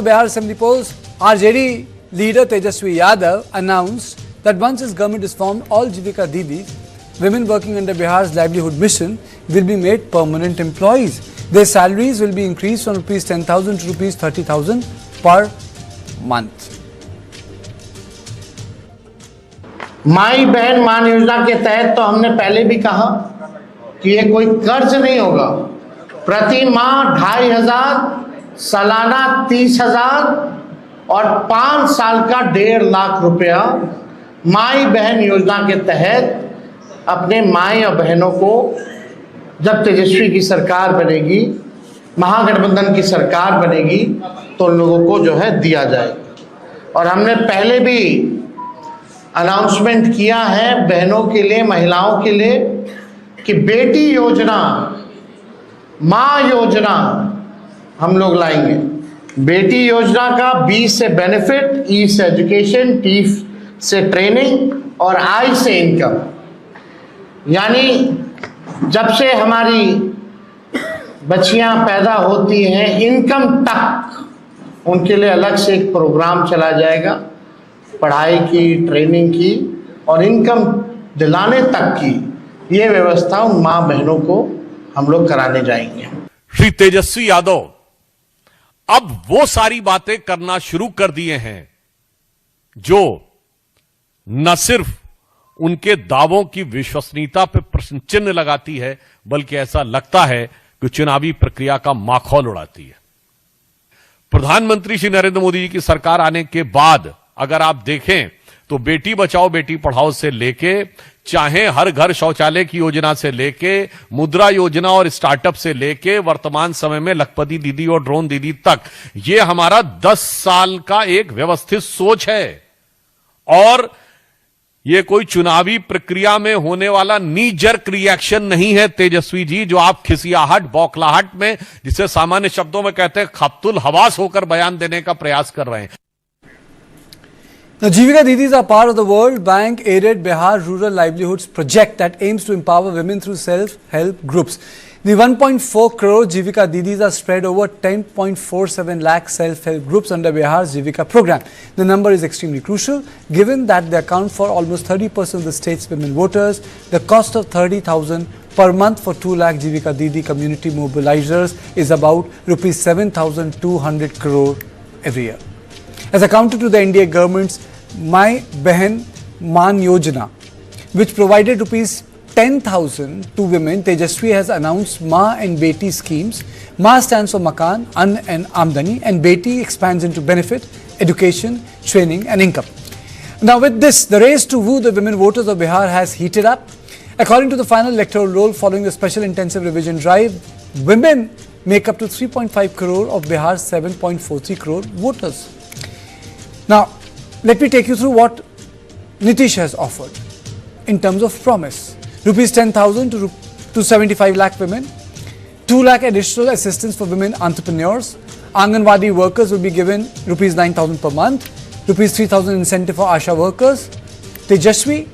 Bihar Assembly polls, RJD leader Tejashwi Yadav announced that once his government is formed, all Jeevika Didis, women working under Bihar's livelihood mission, will be made permanent employees. Their salaries will be increased from rupees 10,000 to rupees 30,000 per month. माई बहन मान योजना के तहत तो हमने पहले भी कहा कि ये कोई कर्ज नहीं होगा। प्रति माह 2,500, सालाना 30,000 और 5 साल का 1.5 लाख रुपया माई बहन योजना के तहत अपने माई और बहनों को जब तेजस्वी की सरकार बनेगी, महागठबंधन की सरकार बनेगी, तो उन लोगों को जो है दिया जाएगा। और हमने पहले भी अनाउंसमेंट किया है बहनों के लिए, महिलाओं के लिए कि बेटी योजना, माँ योजना हम लोग लाएंगे। बेटी योजना का B से बेनिफिट, E से एजुकेशन, T से ट्रेनिंग और I से इनकम। यानी जब से हमारी बच्चियां पैदा होती हैं इनकम तक उनके लिए अलग से एक प्रोग्राम चला जाएगा, पढ़ाई की, ट्रेनिंग की और इनकम दिलाने तक की ये व्यवस्था उन माँ बहनों को हम लोग कराने जाएंगे। श्री तेजस्वी यादव अब वो सारी बातें करना शुरू कर दिए हैं जो न सिर्फ उनके दावों की विश्वसनीयता पर प्रश्न चिन्ह लगाती है, बल्कि ऐसा लगता है कि चुनावी प्रक्रिया का माखौल उड़ाती है। प्रधानमंत्री श्री नरेंद्र मोदी जी की सरकार आने के बाद अगर आप देखें तो बेटी बचाओ बेटी पढ़ाओ से लेके, चाहे हर घर शौचालय की योजना से लेके, मुद्रा योजना और स्टार्टअप से लेके, वर्तमान समय में लखपति दीदी और ड्रोन दीदी तक, ये हमारा 10 साल का एक व्यवस्थित सोच है। और ये कोई चुनावी प्रक्रिया में होने वाला नी जर्क रिएक्शन नहीं है तेजस्वी जी, जो आप खिसियाहट, बौखलाहट में, जिसे सामान्य शब्दों में कहते हैं खप्तुल हवास होकर बयान देने का प्रयास कर रहे हैं। Now, Jeevika Didis are part of the World Bank aided Bihar Rural Livelihoods project that aims to empower women through self-help groups. The 1.4 crore Jeevika Didis are spread over 10.47 lakh self-help groups under Bihar's Jeevika program. The number is extremely crucial given that they account for almost 30% of the state's women voters. The cost of 30,000 per month for 2 lakh Jeevika Didi community mobilizers is about rupees 7,200 crore every year. As a counter to the NDA government's My Behan Maan Yojana, which provided rupees 10,000 to women, Tejashwi has announced Ma and Beti schemes. Ma stands for Makan, Ann and Amdani, and Beti expands into benefit, education, training and income. Now with this, the race to woo the women voters of Bihar has heated up. According to the final electoral roll following the special intensive revision drive, women make up to 3.5 crore of Bihar's 7.43 crore voters. Now, let me take you through what Nitish has offered in terms of promise. Rupees 10,000 to 75 lakh women, 2 lakh additional assistance for women entrepreneurs, Anganwadi workers will be given rupees 9,000 per month, rupees 3,000 incentive for ASHA workers. Tejashwi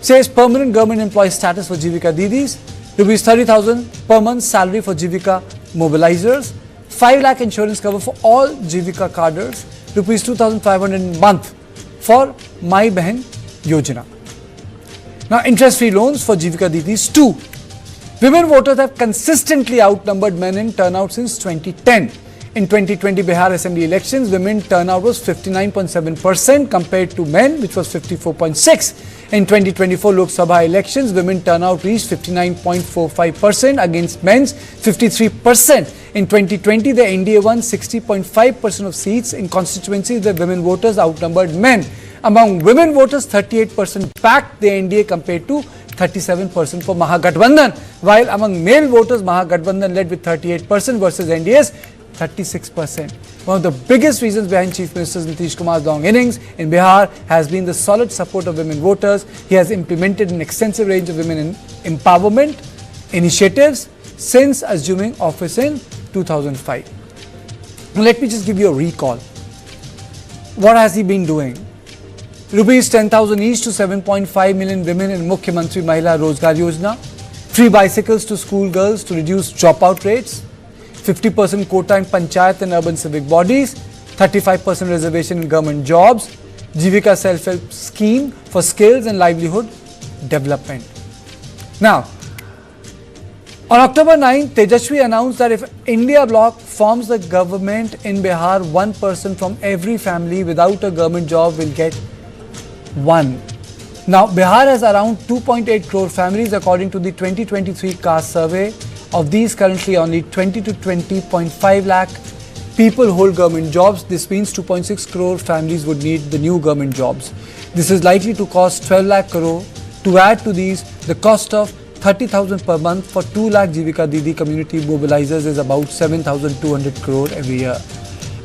says permanent government employee status for Jeevika Didis, rupees 30,000 per month salary for Jeevika mobilizers, 5 lakh insurance cover for all Jeevika cadres, rupees 2,500 a month for My Behan Yojana. Now, interest-free loans for Jeevika Didis too. Women voters have consistently outnumbered men in turnout since 2010. In 2020 Bihar Assembly elections, women turnout was 59.7% compared to men, which was 54.6%. In 2024 Lok Sabha elections, women turnout reached 59.45% against men's 53%. In 2020, the NDA won 60.5% of seats in constituencies where women voters outnumbered men. Among women voters, 38% backed the NDA compared to 37% for Mahagathbandhan, while among male voters, Mahagathbandhan led with 38% versus NDA's 36%. One of the biggest reasons behind Chief Minister Nitish Kumar's long innings in Bihar has been the solid support of women voters. He has implemented an extensive range of women empowerment initiatives since assuming office in 2005. Now, let me just give you a recall. What has he been doing? Rupees 10,000 each to 7.5 million women in Mukhyamantri Mahila Rozgar Yojana, free bicycles to school girls to reduce dropout rates, 50% quota in panchayat and urban civic bodies, 35% reservation in government jobs, Jeevika self-help scheme for skills and livelihood development. Now, on October 9, Tejashwi announced that if India bloc forms the government in Bihar, one person from every family without a government job will get one. Now, Bihar has around 2.8 crore families according to the 2023 caste survey. Of these, currently only 20 to 20.5 lakh people hold government jobs. This means 2.6 crore families would need the new government jobs. This is likely to cost 12 lakh crore. To add to these, the cost of 30,000 per month for 2 lakh Jeevika Didi community mobilizers is about 7,200 crore every year.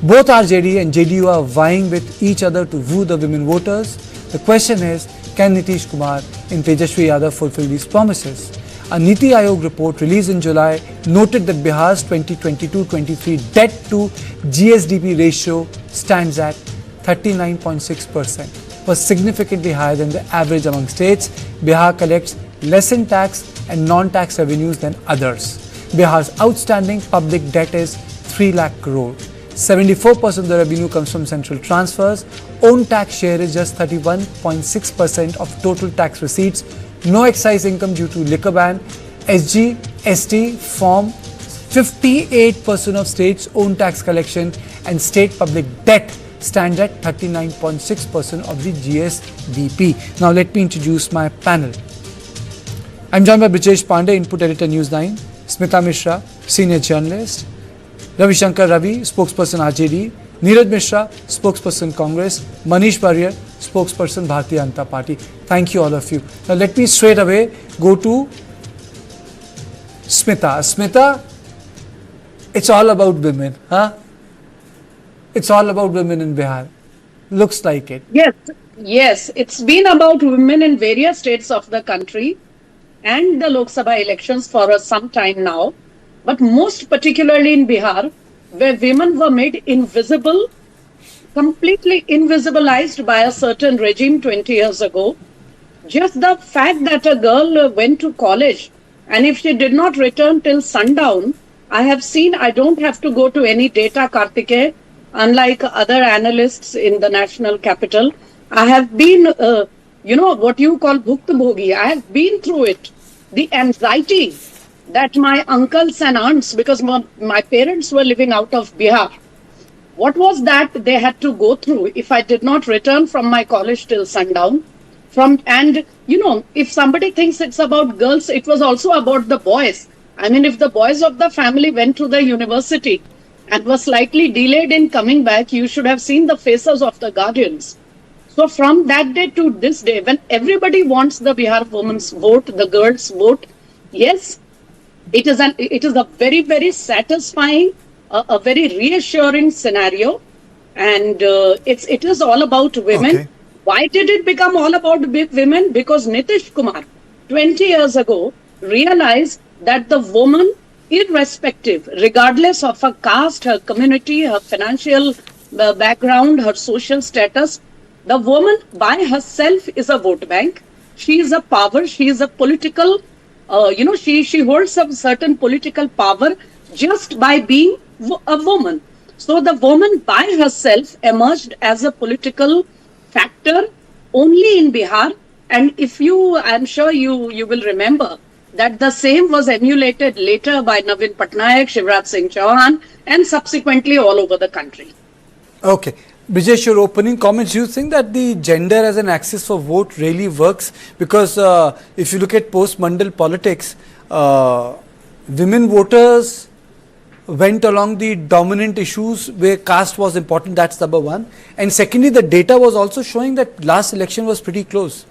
Both RJD and JDU are vying with each other to woo the women voters. The question is, can Nitish Kumar and Tejashwi Yadav fulfill these promises? A Niti Aayog report released in July noted that Bihar's 2022-23 debt to GSDP ratio stands at 39.6%, was significantly higher than the average among states. Bihar collects less in tax and non-tax revenues than others. Bihar's outstanding public debt is 3 lakh crore. 74% of the revenue comes from central transfers. Own tax share is just 31.6% of total tax receipts. No excise income due to liquor ban. SG, ST form 58% of state's own tax collection, and state public debt stands at 39.6% of the GSDP. Now let me introduce my panel. I'm joined by Brijesh Pandey, input editor News9, Smita Mishra, senior journalist, Ravi Shankar Ravi, spokesperson RJD, Neeraj Mishra, spokesperson Congress, Manish Barrier, spokesperson Bharatiya Janata Party. Thank you all of you. Now let me straight away go to Smita. Smita, it's all about women, huh? It's all about women in Bihar. Looks like it. Yes, it's been about women in various states of the country and the Lok Sabha elections for some time now, but most particularly in Bihar, where women were made invisible, completely invisibilized by a certain regime 20 years ago. Just the fact that a girl went to college and if she did not return till sundown, I have seen, I don't have to go to any data, Kartike, unlike other analysts in the national capital. I have been, what you call bhuktbhogi. I have been through it. The anxiety that my uncles and aunts, because my parents were living out of Bihar, what was that they had to go through if I did not return from my college till sundown? If somebody thinks it's about girls, it was also about the boys. I mean, if the boys of the family went to the university and were slightly delayed in coming back, you should have seen the faces of the guardians. So from that day to this day, when everybody wants the Bihar women's vote, the girls' vote, yes, it is a very, very satisfying, a very reassuring scenario, and it is all about women. Okay. Why did it become all about women? Because Nitish Kumar, 20 years ago, realized that the woman, irrespective, regardless of her caste, her community, her financial background, her social status, the woman by herself is a vote bank. She is a power. She is a political, she holds some certain political power just by being a woman. So the woman by herself emerged as a political factor only in Bihar. And I'm sure you will remember that the same was emulated later by Navin Patnaik, Shivraj Singh Chauhan, and subsequently all over the country. Okay. Brijesh, your opening comments, do you think that the gender as an axis for vote really works? Because if you look at post-Mandal politics, women voters went along the dominant issues where caste was important, that's number one. And secondly, the data was also showing that last election was pretty close.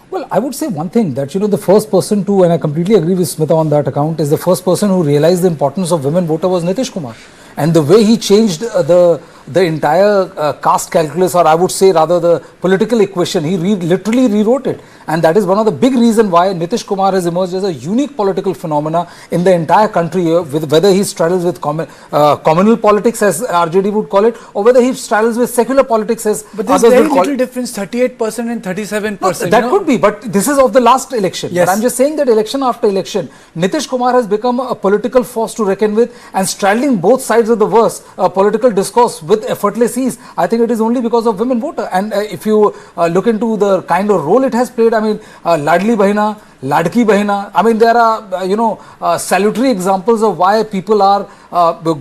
Well, I would say one thing that, the first person to, and I completely agree with Smita on that account, is the first person who realized the importance of women voter was Nitish Kumar. And the way he changed the entire caste calculus, or I would say rather the political equation, he literally rewrote it. And that is one of the big reasons why Nitish Kumar has emerged as a unique political phenomena in the entire country, with whether he straddles with communal politics, as RJD would call it, or whether he straddles with secular politics, as but there's others very would call little it. difference, 38% and 37%. No, that could be, but this is of the last election. Yes. But I'm just saying that election after election, Nitish Kumar has become a political force to reckon with, and straddling both sides of the verse, political discourse with effortless ease. I think it is only because of women voter. And if you look into the kind of role it has played, I mean, Ladli Bahina, Ladki Bahina, I mean, there are, salutary examples of why people are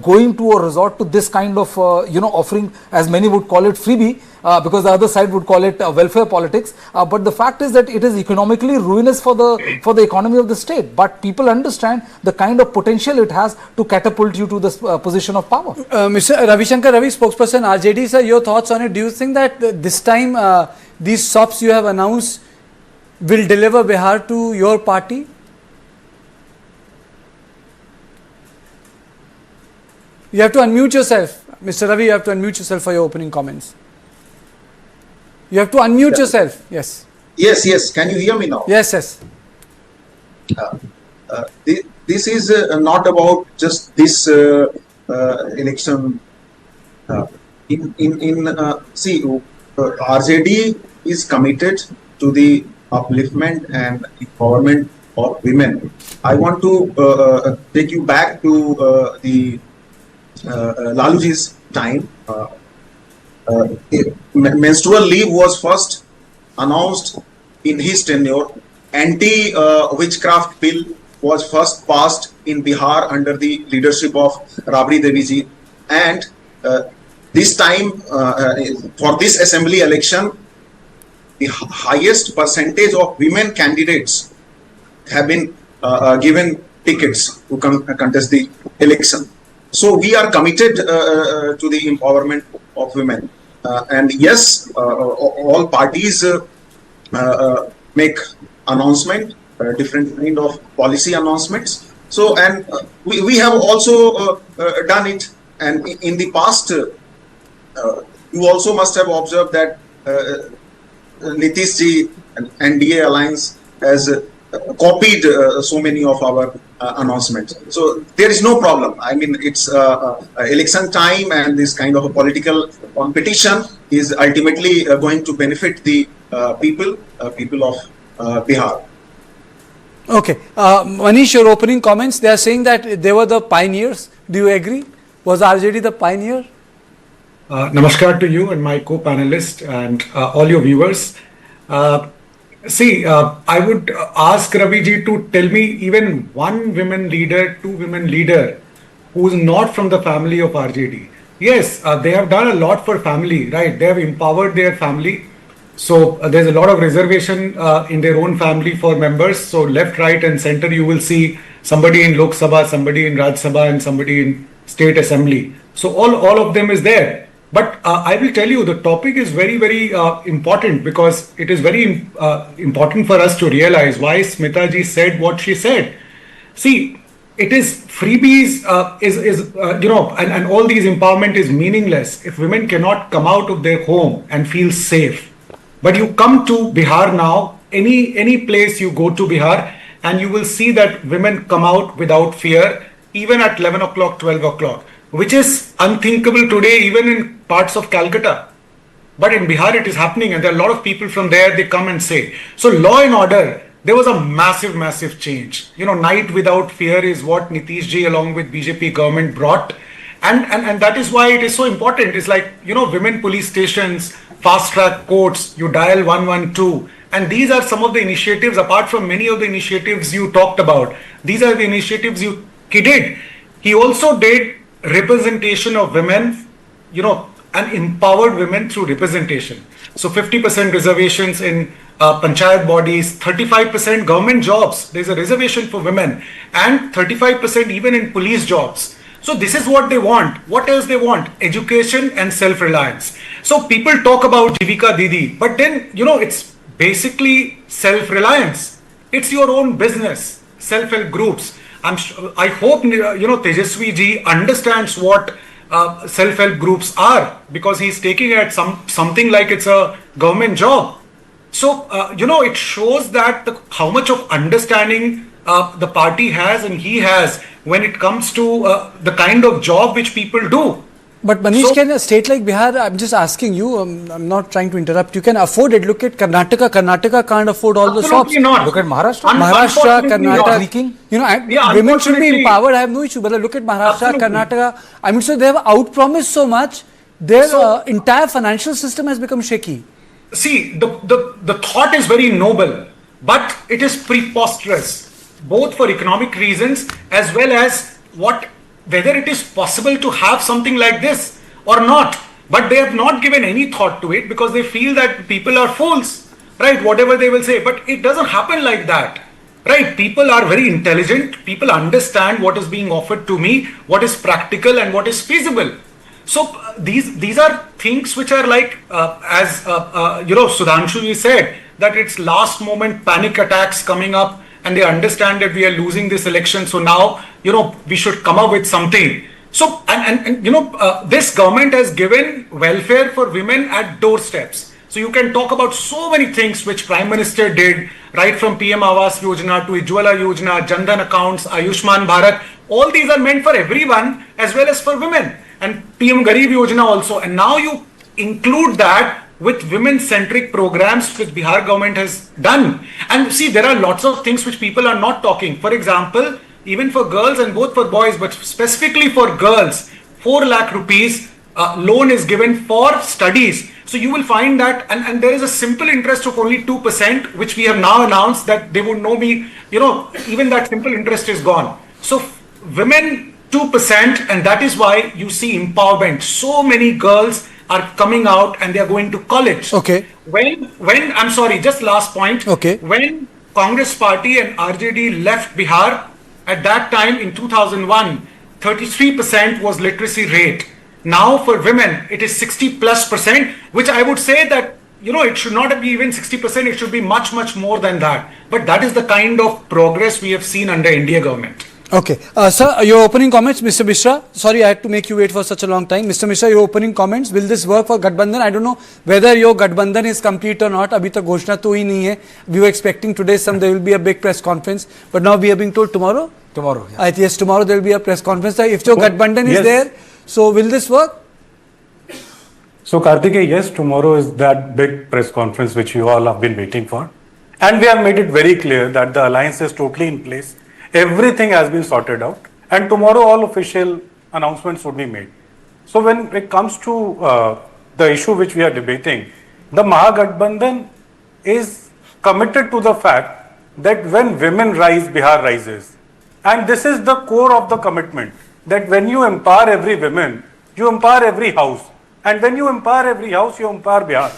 going to or resort to this kind of, offering, as many would call it, freebie, because the other side would call it welfare politics. But the fact is that it is economically ruinous for the economy of the state. But people understand the kind of potential it has to catapult you to this position of power. Mr. Ravi Shankar Ravi, spokesperson RJD, sir, your thoughts on it? Do you think that this time these SOPs you have announced will deliver Bihar to your party? You have to unmute yourself. Mr. Ravi, you have to unmute yourself for your opening comments. You have to unmute yourself. Yes. Yes. Can you hear me now? Yes. This is not about just this election. RJD is committed to the upliftment and empowerment of women. I want to take you back to the Laluji's time. Menstrual leave was first announced in his tenure. Anti-witchcraft bill was first passed in Bihar under the leadership of Rabri Devi ji. And this time, for this assembly election, the highest percentage of women candidates have been given tickets to contest the election. So we are committed to the empowerment of women. And yes, all parties make announcement, different kind of policy announcements. So, and we have also done it. And in the past, you also must have observed that Nitish ji and NDA alliance has copied so many of our announcements. So there is no problem. I mean, it's election time, and this kind of a political competition is ultimately going to benefit the people of Bihar. Okay. Manish, your opening comments, they are saying that they were the pioneers. Do you agree? Was RJD the pioneer? Namaskar to you and my co-panelist and all your viewers. I would ask Ravi ji to tell me even one women leader, two women leader who is not from the family of RJD. Yes, they have done a lot for family, right? They have empowered their family. So there's a lot of reservation in their own family for members. So left, right and center, you will see somebody in Lok Sabha, somebody in Raj Sabha and somebody in State Assembly. So all of them is there. But I will tell you, the topic is very, very important, because it is very important for us to realize why Smita ji said what she said. See, it is freebies and all these empowerment is meaningless if women cannot come out of their home and feel safe. But you come to Bihar now, any place you go to Bihar, and you will see that women come out without fear, even at 11 o'clock, 12 o'clock. Which is unthinkable today, even in parts of Calcutta. But in Bihar, it is happening, and there are a lot of people from there, they come and say. So law and order, there was a massive, massive change. Night without fear is what Nitish ji along with BJP government brought. And that is why it is so important. It's like, women police stations, fast track courts, you dial 112. And these are some of the initiatives, apart from many of the initiatives you talked about. These are the initiatives he did. He also did representation of women, and empowered women through representation. So 50% reservations in panchayat bodies, 35% government jobs, there's a reservation for women, and 35% even in police jobs. So this is what they want. What else they want? Education and self-reliance. So people talk about Jeevika Didi, but then, it's basically self-reliance. It's your own business, self-help groups. I hope, Tejashwi ji understands what self-help groups are, because he's taking it something like it's a government job. So, it shows that how much of understanding the party has and he has when it comes to the kind of job which people do. But Manish, can a state like Bihar, I'm just asking you, I'm not trying to interrupt, you can afford it. Look at Karnataka. Karnataka can't afford all the shops. Not. Look at Maharashtra. Maharashtra, Karnataka. Women should be empowered, I have no issue. But look at Maharashtra, Karnataka. I mean, so they have outpromised so much. Their So- entire financial system has become shaky. See, the thought is very noble, but it is preposterous, both for economic reasons as well as whether it is possible to have something like this or not. But they have not given any thought to it because they feel that people are fools, right? Whatever they will say, but it doesn't happen like that, right? People are very intelligent. People understand what is being offered to me, what is practical and what is feasible. So these are things which are like, as Sudhanshu said, that it's last moment panic attacks coming up, and they understand that we are losing this election. So now, we should come up with something. So, this government has given welfare for women at doorsteps. So you can talk about so many things which Prime Minister did, right from PM Awas Yojana to Ujjwala Yojana, Jan Dhan accounts, Ayushman Bharat. All these are meant for everyone as well as for women. And PM Garib Yojana also. And now you include that with women-centric programs which Bihar government has done. And see, there are lots of things which people are not talking. For example, even for girls and both for boys, but specifically for girls, 4 lakh rupees loan is given for studies. So you will find that, and there is a simple interest of only 2%, which we have now announced that they would know me, even that simple interest is gone. So women 2%, and that is why you see empowerment. So many girls are coming out and they are going to college. Okay. When I'm sorry, just last point. Okay. When Congress party and RJD left Bihar, at that time in 2001, 33% was literacy rate. Now for women, it is 60+%, which I would say that, it should not be even 60%, it should be much, much more than that. But that is the kind of progress we have seen under India government. Okay. Sir, your opening comments, Mr. Mishra. Sorry, I had to make you wait for such a long time. Mr. Mishra, your opening comments. Will this work for Gathbandhan? I don't know whether your Gathbandhan is complete or not. Abhi tak ghoshna to hi nahi hai. We were expecting today there will be a big press conference. But now we are being told tomorrow? Tomorrow, yeah. Yes, tomorrow there will be a press conference. If your Gathbandhan is Yes. there, so will this work? So Kartikeya, yes, tomorrow is that big press conference which you all have been waiting for. And we have made it very clear that the alliance is totally in place. Everything has been sorted out. And tomorrow all official announcements would be made. So when it comes to the issue which we are debating, the Mahagathbandhan is committed to the fact that when women rise, Bihar rises. And this is the core of the commitment, that when you empower every woman, you empower every house. And when you empower every house, you empower Bihar.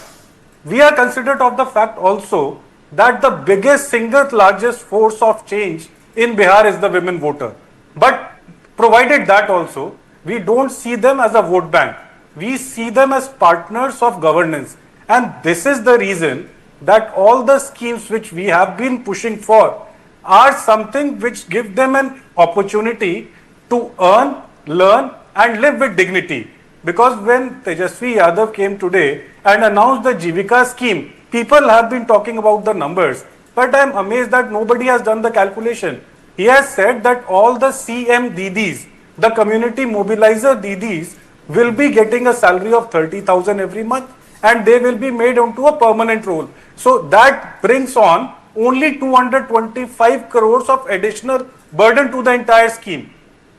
We are considerate of the fact also that the biggest single largest force of change in Bihar is the women voter. But provided that also, we don't see them as a vote bank. We see them as partners of governance. And this is the reason that all the schemes which we have been pushing for are something which give them an opportunity to earn, learn and live with dignity. Because when Tejashwi Yadav came today and announced the Jeevika scheme, people have been talking about the numbers. But I am amazed that nobody has done the calculation. He has said that all the CM Didis, the community mobilizer Didis, will be getting a salary of 30,000 every month and they will be made onto a permanent role. So that brings on only 225 crores of additional burden to the entire scheme.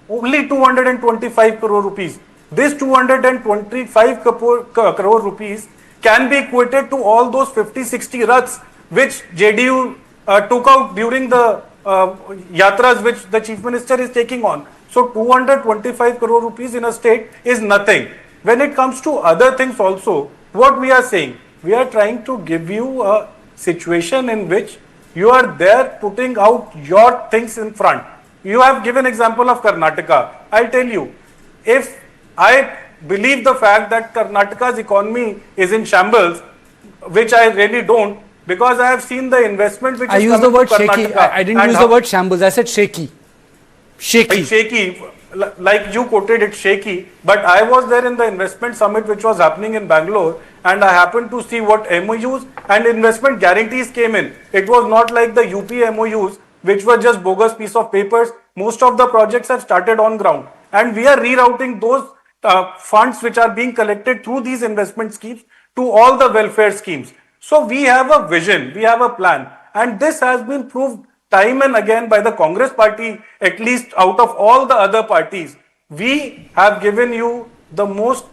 Only 225 crore rupees. This 225 crore rupees can be equated to all those 50-60 raths which JDU took out during the yatras which the Chief Minister is taking on. So 225 crore rupees in a state is nothing. When it comes to other things also, what we are saying, we are trying to give you a situation in which you are there putting out your things in front. You have given example of Karnataka. I'll tell you, if I believe the fact that Karnataka's economy is in shambles, which I really don't, because I have seen the investment which I is used the coming to word shaky. Karnataka. I didn't And use the word shambles. I said shaky. Shaky. Shaky, like you quoted it, shaky. But I was there in the investment summit which was happening in Bangalore, and I happened to see what MOUs and investment guarantees came in. It was not like the UP MOUs, which were just bogus piece of papers. Most of the projects have started on ground, and we are rerouting those funds which are being collected through these investment schemes to all the welfare schemes. So we have a vision, we have a plan, and this has been proved time and again by the Congress party, at least out of all the other parties. We have given you the most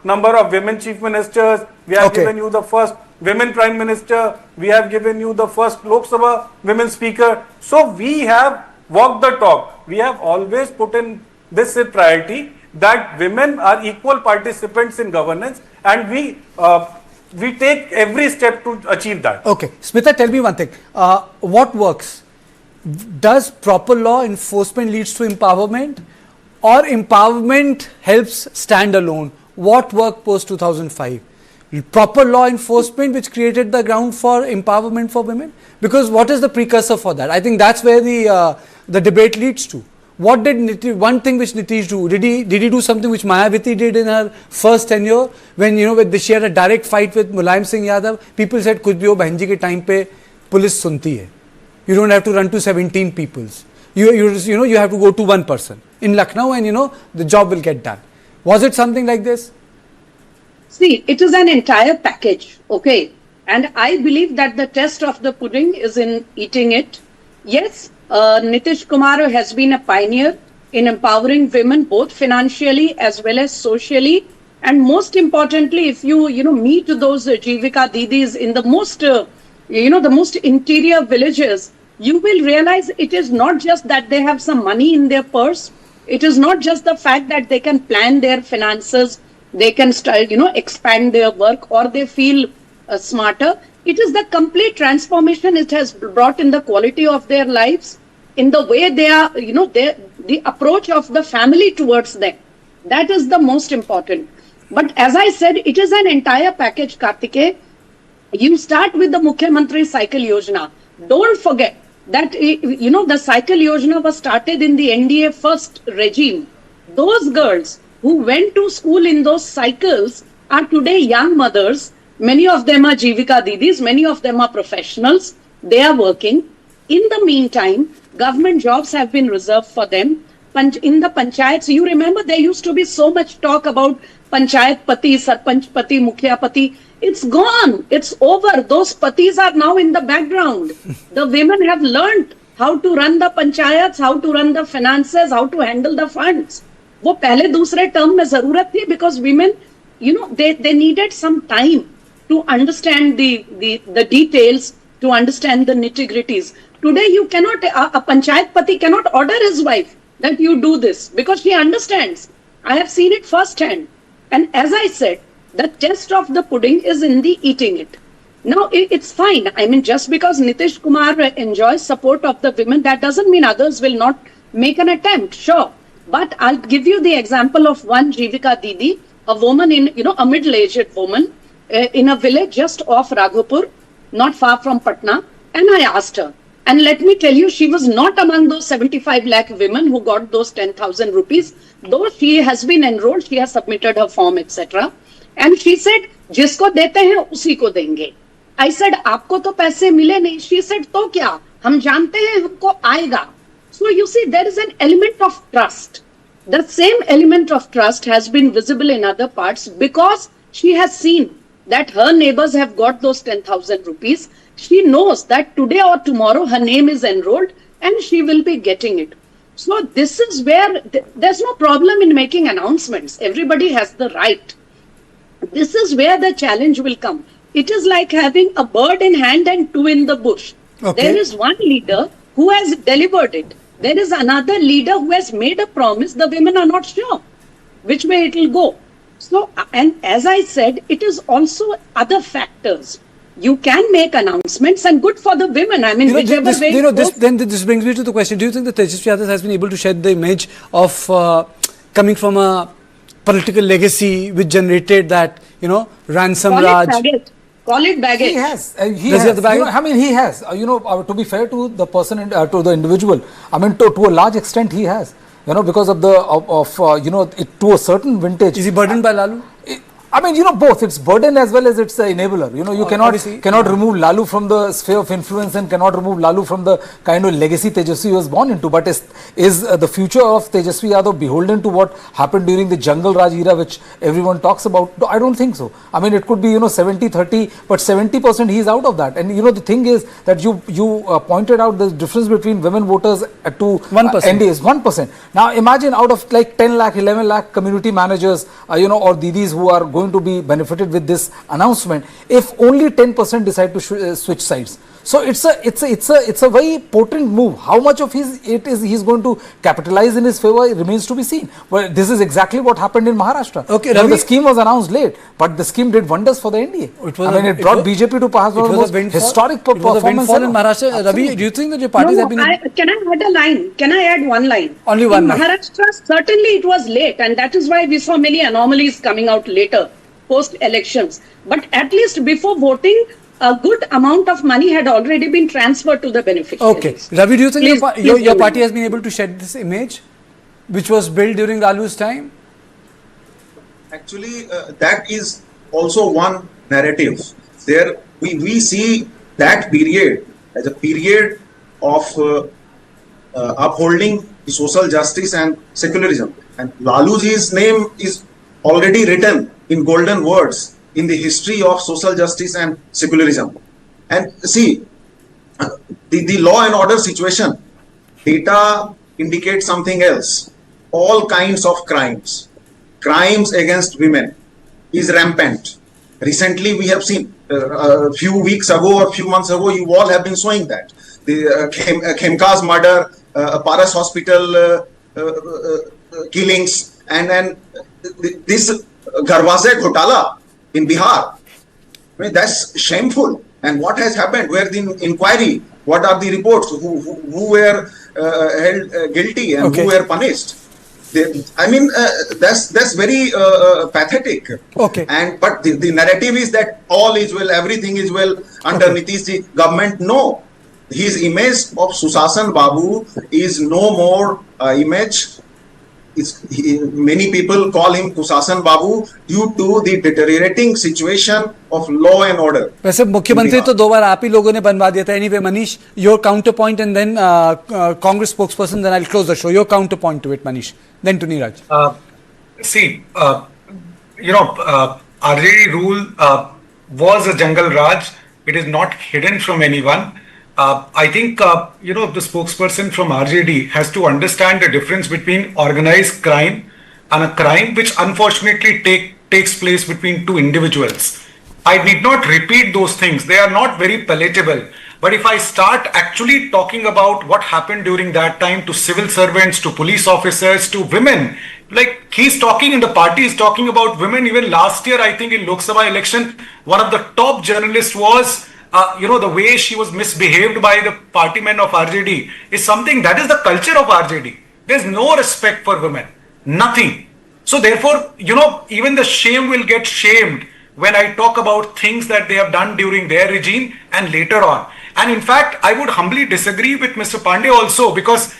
number of women chief ministers, we have given you the first women prime minister, we have given you the first Lok Sabha women speaker. So we have walked the talk. We have always put in this a priority that women are equal participants in governance, and we take every step to achieve that. Okay, Smita, tell me one thing. What works? Does proper law enforcement leads to empowerment, or empowerment helps stand alone? What worked post 2005? Proper law enforcement which created the ground for empowerment for women? Because what is the precursor for that? I think that's where the debate leads to. What did one thing which Nitish do? Did he do something which MAA BETI did in her first tenure, when when she had a direct fight with Mulayam Singh Yadav? People said kuch bhi ho, बहन जी के time पे police सुनती है. You don't have to run to 17 peoples. You have to go to one person in Lucknow, and the job will get done. Was it something like this? See, it is an entire package, okay? And I believe that the test of the pudding is in eating it. Yes, Nitish Kumar has been a pioneer in empowering women both financially as well as socially. And most importantly, if you meet those Jeevika Didis in the most the most interior villages, you will realize it is not just that they have some money in their purse. It is not just the fact that they can plan their finances, they can expand their work, or they feel smarter. It is the complete transformation it has brought in the quality of their lives, in the way they are, the approach of the family towards them. That is the most important. But as I said, it is an entire package, Kartikeya. You start with the Mukhyamantri Cycle Yojana. Don't forget that, the Cycle Yojana was started in the NDA first regime. Those girls who went to school in those cycles are today young mothers. Many of them are Jeevika Didis, many of them are professionals. They are working. In the meantime, government jobs have been reserved for them. In the panchayats, you remember there used to be so much talk about panchayat pati, sarpanch pati, mukhya pati. It's gone. It's over. Those patis are now in the background. The women have learned how to run the panchayats, how to run the finances, how to handle the funds. वो पहले दूसरे term में जरूरत थी, because women, they needed some time to understand the details, to understand the nitty-gritties. Today you cannot, a panchayat pati cannot order his wife that you do this, because she understands. I have seen it firsthand. And as I said, the test of the pudding is in the eating it. Now, it's fine. I mean, just because Nitish Kumar enjoys support of the women, that doesn't mean others will not make an attempt. Sure. But I'll give you the example of one Jeevika Didi, a woman a middle-aged woman in a village just off Raghupur, not far from Patna. And I asked her, and let me tell you, she was not among those 75 lakh women who got those 10,000 rupees. Though she has been enrolled, she has submitted her form, etc. And she said, जिसको देते हैं उसी को देंगे. I said, आपको तो पैसे मिले नहीं. She said, तो क्या? हम जानते हैं हमको आएगा. So you see, there is an element of trust. The same element of trust has been visible in other parts, because she has seen that her neighbors have got those 10,000 rupees. She knows that today or tomorrow her name is enrolled and she will be getting it. So this is where there's no problem in making announcements. Everybody has the right. This is where the challenge will come. It is like having a bird in hand and two in the bush. Okay. There is one leader who has delivered it. There is another leader who has made a promise. The women are not sure which way it will go. So, and as I said, it is also other factors. You can make announcements, and good for the women. I mean, whichever way. This brings me to the question: do you think that Tejashwi Yadav has been able to shed the image of coming from a political legacy which generated that ransom raj? Call it baggage. He has. Does he have the baggage? He has. To be fair to the person, to the individual, to a large extent, he has. Because of to a certain vintage. Is he burdened by Lalu? I mean, both. It's burden as well as it's an enabler. You cannot remove Lalu from the sphere of influence and cannot remove Lalu from the kind of legacy Tejashwi was born into. But is the future of Tejashwi Yadav beholden to what happened during the Jungle Raj era, which everyone talks about? No, I don't think so. I mean, it could be 70-30, but 70% he is out of that. And the thing is that you pointed out the difference between women voters to 1%. NDA is 1%. Now imagine out of like 10 lakh, 11 lakh community managers, or Didis who are going to be benefited with this announcement, if only 10% decide to switch sides. So it's a very potent move. How much of he's going to capitalize in his favor remains to be seen. Well, this is exactly what happened in Maharashtra. Okay, Ravi, the scheme was announced late, but the scheme did wonders for the NDA. It brought BJP to perhaps one of the most historic performance in Maharashtra. Ravi, do you think that your parties have been? Can I add a line? Can I add one line? Only one. In Maharashtra, certainly it was late, and that is why we saw many anomalies coming out later, post elections. But at least before voting, a good amount of money had already been transferred to the beneficiaries. Okay. Ravi, do you think Please your party has been able to shed this image which was built during Lalu's time? Actually, that is also one narrative. There we see that period as a period of upholding the social justice and secularism. And Laluji's name is already written in golden words in the history of social justice and secularism. And see, the law and order situation, data indicates something else. All kinds of crimes against women is rampant. Recently, we have seen a few weeks ago or a few months ago, you all have been showing that. The Khemka's murder, Paras Hospital killings, and then this Garwaze Ghotala in Bihar. I mean, that's shameful. And what has happened? Where the inquiry? What are the reports? Who were held guilty and who were punished? That's very pathetic. Okay. But the narrative is that all is well, everything is well under Nitish's government. No, his image of Susasan Babu is no more image. Many people call him Kusasan Babu due to the deteriorating situation of law and order. वैसे मुख्यमंत्री तो दो बार आप ही लोगों ने बनवा दिया था. Anyway, Manish, your counterpoint, and then Congress spokesperson. Then I'll close the show. Your counterpoint to it, Manish. Then to Neeraj. RJD rule was a jungle raj. It is not hidden from anyone. I think, the spokesperson from RJD has to understand the difference between organized crime and a crime which unfortunately takes place between two individuals. I need not repeat those things. They are not very palatable. But if I start actually talking about what happened during that time to civil servants, to police officers, to women, like he's talking in the party is talking about women. Even last year, I think in Lok Sabha election, one of the top journalists was the way she was misbehaved by the party men of RJD is something that is the culture of RJD. There's no respect for women. Nothing. So therefore, even the shame will get shamed when I talk about things that they have done during their regime and later on. And in fact, I would humbly disagree with Mr. Pandey also because,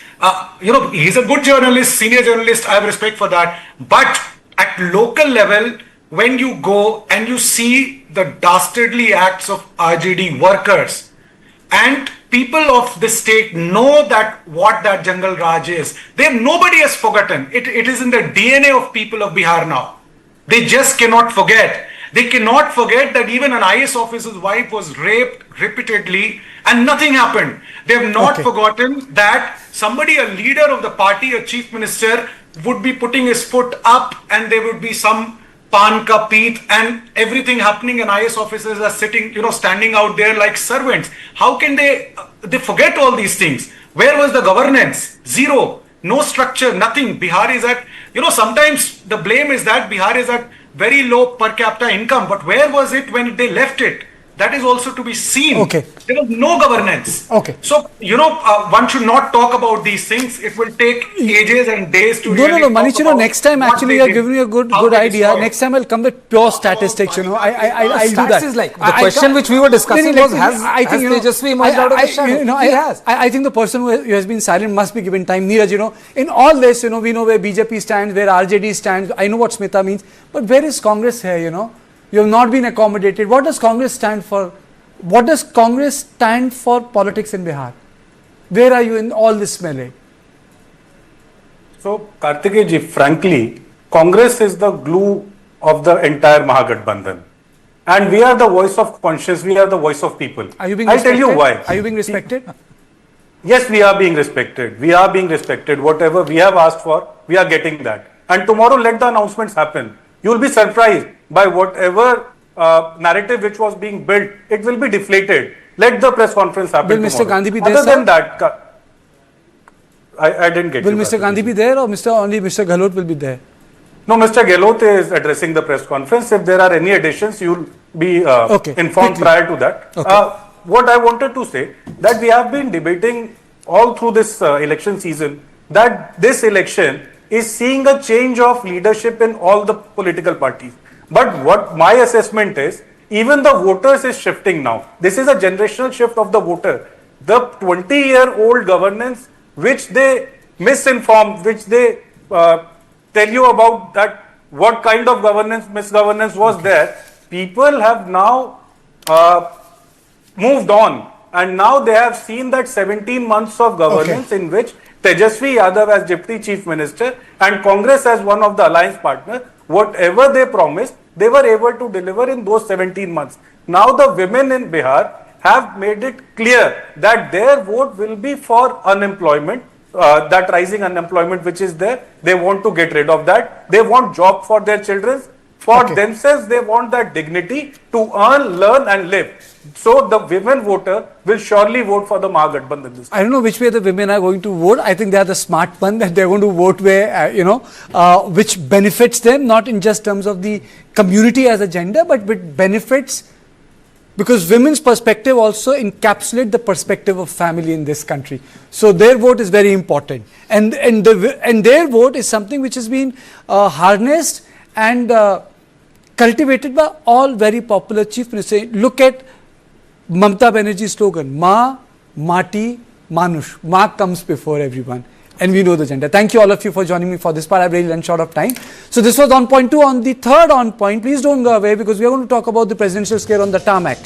he's a good journalist, senior journalist. I have respect for that. But at local level, when you go and you see the dastardly acts of RJD workers and people of the state know that what that Jungle Raj is, nobody has forgotten. It is in the DNA of people of Bihar now. They just cannot forget. They cannot forget that even an IS officer's wife was raped repeatedly and nothing happened. They have not forgotten that somebody, a leader of the party, a chief minister, would be putting his foot up and there would be some pan ka peet and everything happening and IS officers are sitting, standing out there like servants. How can they forget all these things? Where was the governance? Zero. No structure, nothing. Bihar is at, sometimes the blame is that Bihar is at very low per capita income. But where was it when they left it? That is also to be seen. Okay. There was no governance. Okay. So, one should not talk about these things. It will take ages and days to No, really Manish, talk about next time what actually they you're did, giving me a good how they idea. destroyed. Next time I'll come with pure statistics, I'll do that. Stats is like, the question which we were discussing was, has Tejashwi emerged out of the shadow? He has. I think the person who has been silent must be given time. Neeraj, in all this, we know where BJP stands, where RJD stands. I know what Smita means. But where is Congress here, You have not been accommodated. What does Congress stand for? What does Congress stand for politics in Bihar? Where are you in all this melee? So, Kartikeya ji, frankly, Congress is the glue of the entire Mahagathbandhan. And we are the voice of conscience, we are the voice of people. Are you being I'll respected? tell you why. Are you being respected? Yes, we are being respected. We are being respected. Whatever we have asked for, we are getting that. And tomorrow, let the announcements happen. You will be surprised by whatever narrative which was being built. It will be deflated. Let the press conference happen Will Mr. tomorrow. Gandhi be there, Other sir? than that, I didn't get Will you, Mr. Kartikeya Gandhi ji. be there or only Mr. Gehlot will be there? No, Mr. Gehlot is addressing the press conference. If there are any additions, you will be informed quickly. prior to that. Okay. What I wanted to say, that we have been debating all through this election season, that this election is seeing a change of leadership in all the political parties. But what my assessment is, even the voters is shifting now. This is a generational shift of the voter. The 20-year-old governance, which they misinform, which they tell you about that what kind of governance, misgovernance was there, people have now moved on. And now they have seen that 17 months of governance in which Tejashwi Yadav as Deputy Chief Minister and Congress as one of the alliance partners, whatever they promised, they were able to deliver in those 17 months. Now the women in Bihar have made it clear that their vote will be for unemployment, that rising unemployment which is there. They want to get rid of that. They want job for their children. For themselves, they want that dignity to earn, learn and live. So the women voter will surely vote for the Mahagathbandhan this time. I don't know which way the women are going to vote. I think they are the smart one, that they're going to vote where, which benefits them, not in just terms of the community as a gender, but with benefits, because women's perspective also encapsulate the perspective of family in this country. So their vote is very important. And their vote is something which has been harnessed and cultivated by all very popular chief ministers. Look at Mamata Banerjee's slogan, Ma, Mati, Manush. Ma comes before everyone. And we know the gender. Thank you all of you for joining me for this part. I've really run short of time. So this was on point 2. On the third on point, please don't go away because we are going to talk about the presidential scare on the tarmac.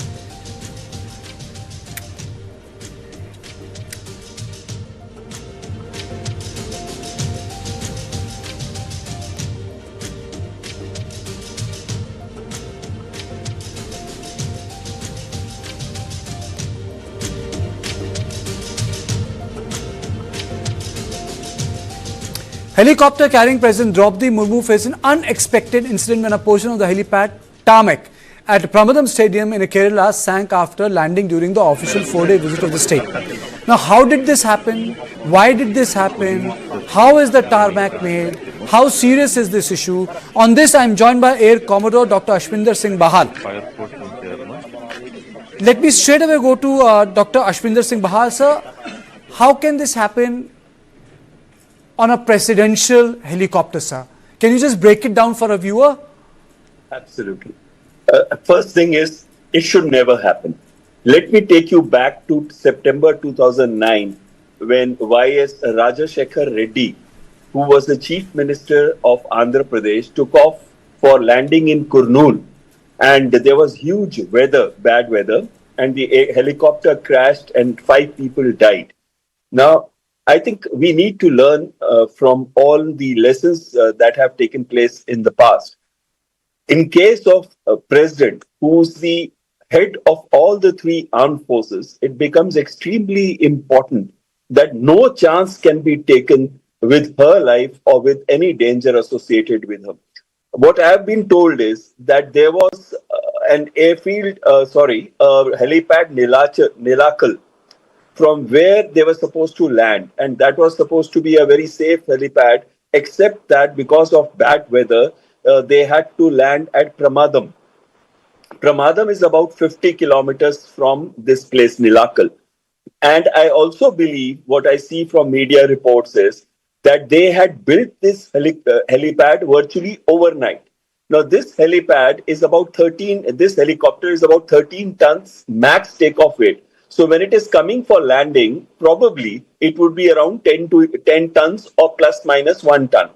Helicopter carrying President Draupadi Murmu faced an unexpected incident when a portion of the helipad tarmac at Pramadam Stadium in Kerala sank after landing during the official 4-day visit of the state. Now, how did this happen? Why did this happen? How is the tarmac made? How serious is this issue? On this, I am joined by Air Commodore Dr. Ashwinder Singh Bahal. Let me straight away go to Dr. Ashwinder Singh Bahal, sir. How can this happen on a presidential helicopter, sir? Can you just break it down for a viewer? Absolutely. First thing is, it should never happen. Let me take you back to September 2009, when Y.S. Rajashekhar Reddy, who was the Chief Minister of Andhra Pradesh, took off for landing in Kurnool. And there was huge weather, bad weather, and the helicopter crashed and 5 people died. Now, I think we need to learn from all the lessons that have taken place in the past. In case of a president who's the head of all the 3 armed forces, it becomes extremely important that no chance can be taken with her life or with any danger associated with her. What I have been told is that there was an helipad Nilakal, from where they were supposed to land, and that was supposed to be a very safe helipad, except that because of bad weather, they had to land at Pramadam. Pramadam is about 50 kilometers from this place, Nilakal. And I also believe what I see from media reports is that they had built this helipad virtually overnight. Now, this helipad is about this helicopter is about 13 tons max takeoff weight. So when it is coming for landing, probably it would be around 10 tons or plus minus 1 ton.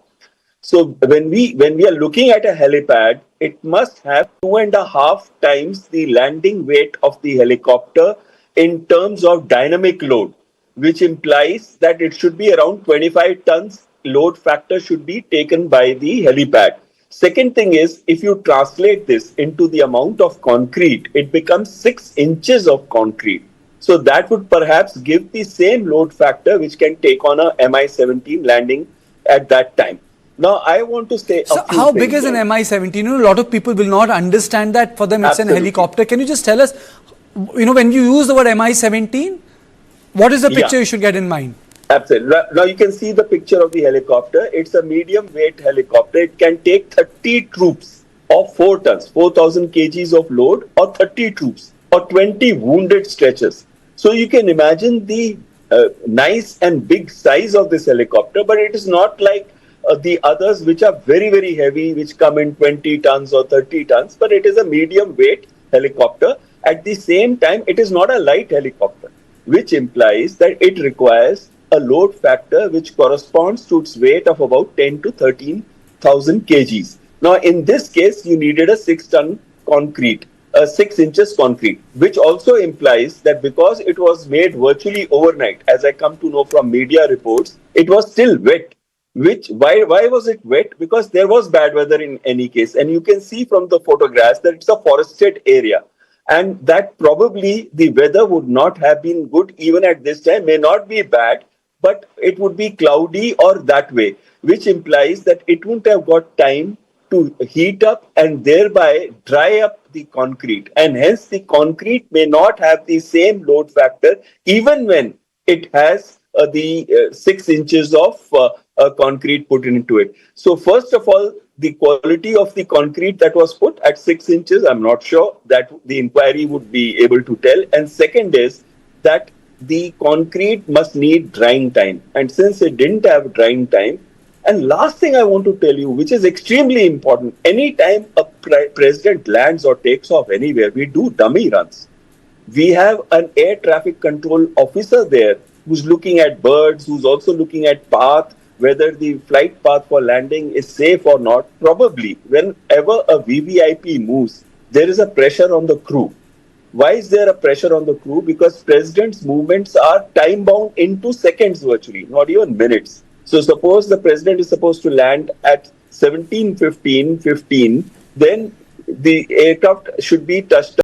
So when we are looking at a helipad, it must have 2.5 times the landing weight of the helicopter in terms of dynamic load, which implies that it should be around 25 tons load factor should be taken by the helipad. Second thing is, if you translate this into the amount of concrete, it becomes 6 inches of concrete. So that would perhaps give the same load factor which can take on a Mi-17 landing at that time. Now, I want to say... So how big is an Mi-17? You know, a lot of people will not understand that. For them, it's an helicopter. Can you just tell us, you know, when you use the word Mi-17, what is the picture you should get in mind? Absolutely. Now, you can see the picture of the helicopter. It's a medium weight helicopter. It can take 30 troops of 4 tons, 4,000 kgs of load, or 30 troops, or 20 wounded stretchers. So you can imagine the nice and big size of this helicopter, but it is not like the others which are very, very heavy, which come in 20 tons or 30 tons, but it is a medium weight helicopter. At the same time, it is not a light helicopter, which implies that it requires a load factor which corresponds to its weight of about 10 to 13,000 kgs. Now, in this case, you needed a 6-ton concrete, 6 inches concrete, which also implies that because it was made virtually overnight, as I come to know from media reports, it was still wet. Why was it wet? Because there was bad weather in any case. And you can see from the photographs that it's a forested area. And that probably the weather would not have been good even at this time, may not be bad, but it would be cloudy or that way, which implies that it wouldn't have got time to heat up and thereby dry up the concrete. And hence the concrete may not have the same load factor even when it has the 6 inches of concrete put into it. So first of all, the quality of the concrete that was put at 6 inches, I'm not sure that the inquiry would be able to tell. And second is that the concrete must need drying time. And since it didn't have drying time, and last thing I want to tell you, which is extremely important, anytime a president lands or takes off anywhere, we do dummy runs. We have an air traffic control officer there who's looking at birds, who's also looking at path, whether the flight path for landing is safe or not. Probably, whenever a VVIP moves, there is a pressure on the crew. Why is there a pressure on the crew? Because president's movements are time-bound into seconds virtually, not even minutes. So suppose the president is supposed to land at 17:15, then the aircraft should be touched